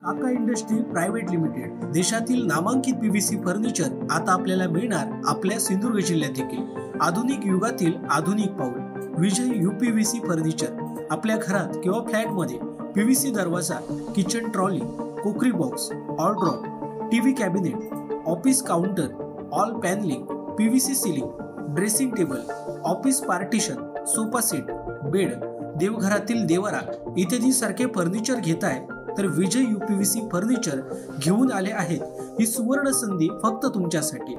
काका industry private limited देशातील नामांकित पीव्हीसी फर्निचर आता आपल्याला मिळणार आपल्या सिंधुदुर्ग जिल्ह्यात देखील। आधुनिक युगातील आधुनिक पाऊल विजय यूपीव्हीसी फर्निचर। आपल्या घरात किंवा फ्लॅट मध्ये पीव्हीसी दरवाजा, kitchen trolley, cookery box, wardrobe, TV cabinet, office counter, wall panelling, PVC ceiling, dressing table, office partition, sofa set, bed, देवघरातील देवरा इत्यादी सारखे फर्निचर घेताय तर विजय यूपीव्हीसी फर्निचर घेऊन आले आहेत। ही सुवर्ण संधी फक्त तुमच्यासाठी।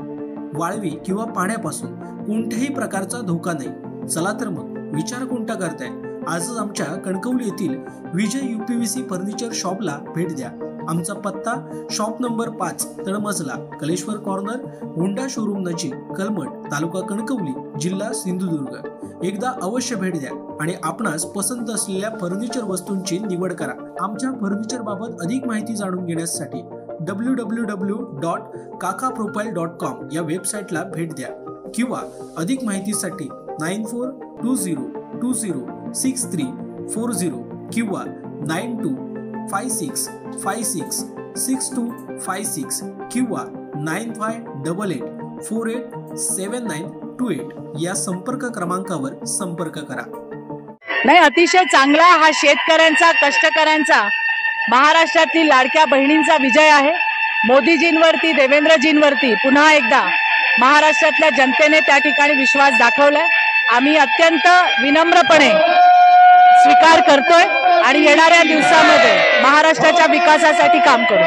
वाळवी किंवा पाण्यापासून कोणत्याही प्रकारचा धोका नाही। चला तर मग विचार कोणता करताय, आजच आमच्या कणकवली येथील विजय यूपीव्हीसी फर्निचर शॉपला भेट द्या। आमचा पत्ता शॉप नंबर 5 तळमजला, कलेश्वर कॉर्नर, होंडा शोरूम नजीक, कलमट, तालुका कणकवली, जिल्हा सिंधुदुर्ग। एकदा अवश्य भेट द्या आणि आपणास पसंत असलेल्या फर्निचर वस्तूंची निवड करा। आमच्या फर्निचर बाबत अधिक माहिती जाणून घेण्यासाठी www.kakaprofile.com या वेबसाईटला भेट द्या किंवा अधिक माहितीसाठी 9420206340 किंवा 9256566256 किंवा 9588487928 या संपर्क क्रमांकावर संपर्क करा। नाही, अतिशय चांगला हा शेतकऱ्यांचा, कष्टकऱ्यांचा, महाराष्ट्रातील लाडक्या बहिणींचा विजय आहे। मोदीजींवरती, देवेंद्रजींवरती पुन्हा एकदा महाराष्ट्रातल्या जनतेने त्या ठिकाणी विश्वास दाखवलाय। आम्ही अत्यंत विनम्रपणे स्वीकार करतोय आणि येणाऱ्या दिवसामध्ये महाराष्ट्राच्या विकासासाठी काम करू।